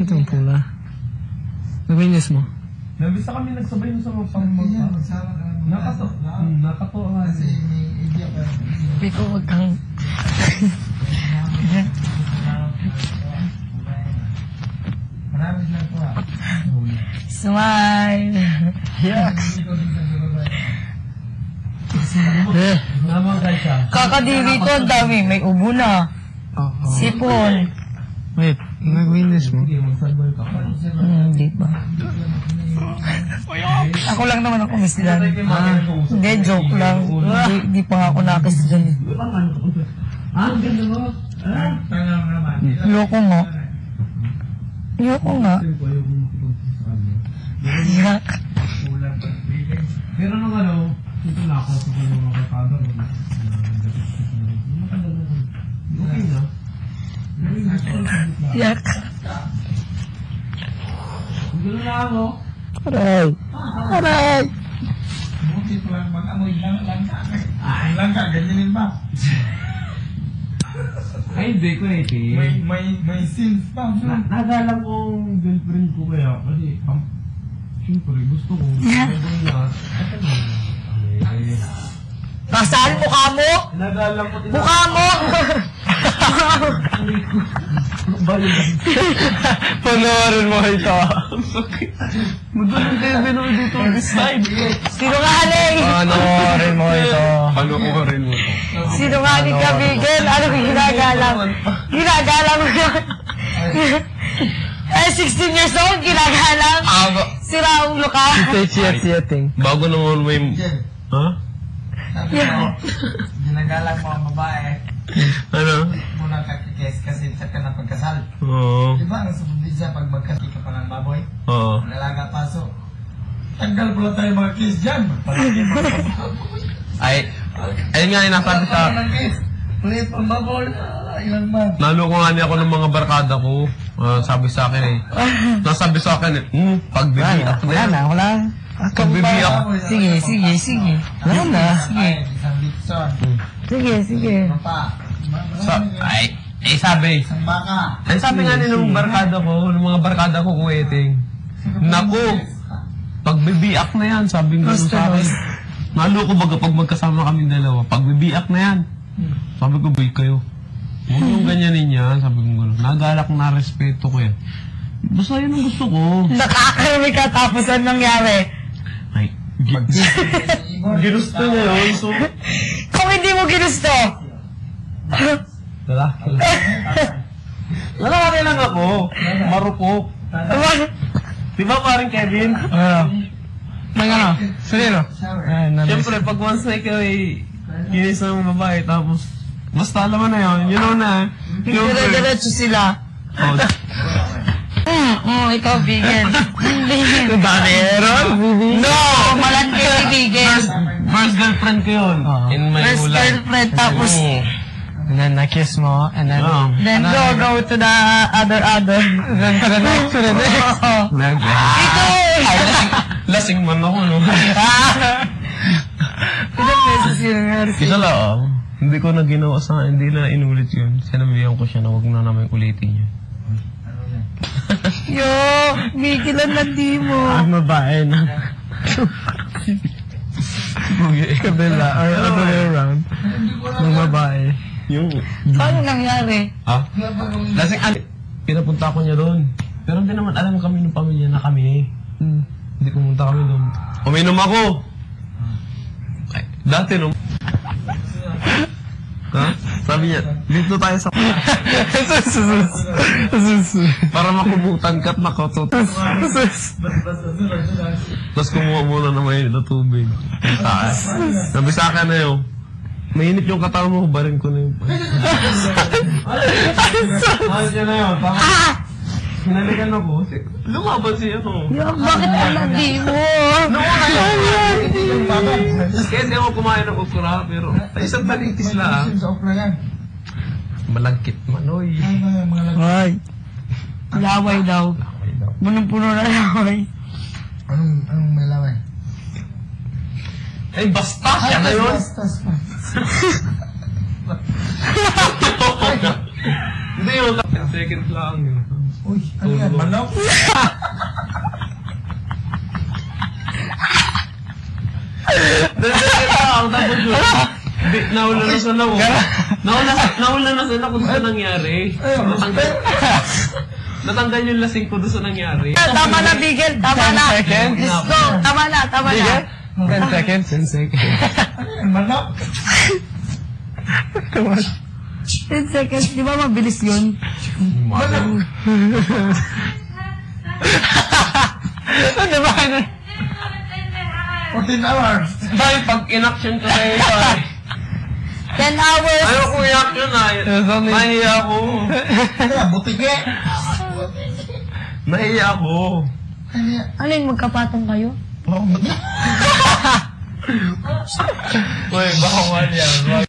Bakit ang pula? Nagwinis mo? Nabisa kami nagsabay mo sa mga pangmagpa. Nakato nga. Kasi idiyak ka. Piko, wag kang... Maraming lang po Smile! Yuck! Naman kayo siya. Kakadiri ko, ang dami. May ubo na. Sipon. Wait, nag-winis mo? Hindi ba? Ako lang naman ang kumisdan. Hindi, joke lang. Hindi pa nga ako nakisdan. Ang ganda mo. Loko nga. Loko nga. Yuck. Pero nung ano, ito na ako sa mga kakado. Okay na. Yuck. Gulo na ako. Aray. Aray. Buti pa lang mag-amoy langka. Langka, ganyanin ba? Ay, hindi ko may sins pa. Nagalang kong girlfriend ko kaya. Kasi, siyempre, gusto ko. Nasaan mukha mo? Nagalang ko. Mukha mo! Panoorin mo ito. Magaling kayo gano'n dito on this side. Sinungaling! Panoorin mo ito. Panoorin mo ito. Sinungaling ka, Miguel. Ano kung ginagalang? Ginagalang mo yun. Eh, 16 years old, ginagalang. Sira ulo ka. Siyating. Bago naman may... Ha? Sabi mo, ginagalang mo ang babae. Ano? Muna kakikes kasi sa ka na pagkasal. Oo. Di ba ang subidya pag magkasal ka pa ng baboy? Oo. Nalaga paso. Tanggal pala tayo mga kiss dyan. Ayun nga, nasabi sa... Ulit ang baboy. Ilan man. Naloko nga niya ako ng mga barkada ko. Sabi sa akin nasabi sa akin pagbibiyak na yan. Wala. Pagbibiyak. Sige. Wala na. Sige. Isang bitson. Sige. Ano pa? Sabi. Isang baka. Ay, sabi nga nung barkada ko, ng mga barkada ko kuweting. Naku, pagbibiyak na yan, sabi nga sa akin. Naloko baga pag magkasama kami dalawa, pagbibiyak na yan. Sabi ko, boy kayo. Huwag yung ganyanin yan, sabi ko gano'n. Nagalak na respeto ko yan. Basta yun ang gusto ko. Nakakarami ka tapos anong nangyari? Ay, ginusto niya yun, so... Kung hindi mo ginusto. Lalaki lang ako. Marupok. Di ba paring Kevin? Ano? Salino? Siyempre, pag once na ikaw ay kinis ng babae, tapos basta alam mo na yun, you know na. Dire-diretso sila. Ikaw, Bigel. Meron? No! Malandi si Bigel. First girlfriend ko yun. In my First whole life. girlfriend, tapos... And then na-kiss mo, and then... Then go to the other. Then to the next. Ito! Lasing man ako, no? Ilang beses yun nangyari sa'yo? Isa lang, hindi ko na ginawa sa hindi na inulit yun. Sinabihan ko siya na huwag na namin ulitin yun. Yo! Bigel ang landi mo. Ang babae na. Kabila, or other way around. Ng babae. Yung... Paano nangyari? Ha? Lasing, pinapunta ko niya doon. Pero hindi naman alam kami ng pamilya na kami. Hindi pumunta kami doon. Uminom ako! Ay, dati nung... Ha? Sabi niya, dito tayo sa... Para makubutan ka't nakotot. Tapos kumuha muna na mainit na tubig. Sabi sa akin na yun, mainit yung katawan mo, barin ko na yun. Ayos yun na yun, tama. Hinalikan ako. Lumaban siya ako. Bakit ang landi mo? Kaya hindi ako kumain ng okra, pero isang talitis lang. Sa okra yan. Malagkit man, oy. Ay. Laway daw. Punong-puno na laway. Anong may laway? Ay, basta siya na yun. Hindi yun. Second lang yun. Uy, ano yan? Manok? Ang tapos yun. Naula na sa lawo. Naula na sa lawo sa nangyari. Natanggal yung lasing ko doon sa nangyari. Tama na, Bigel. Tama na. 10 seconds? Let's go. Tama na, tama na. 10 seconds? 10 seconds. Manok? 10 seconds. Di ba mabilis yun? Manok? Ano ba? 14 hours. Dahil pag in-action ko sa'yo, 10 hours. ayoko i-action Nahiya ako. Kaya, butike. Nahiya ako. Ano yung magkapatong kayo? Uy, bawal yan.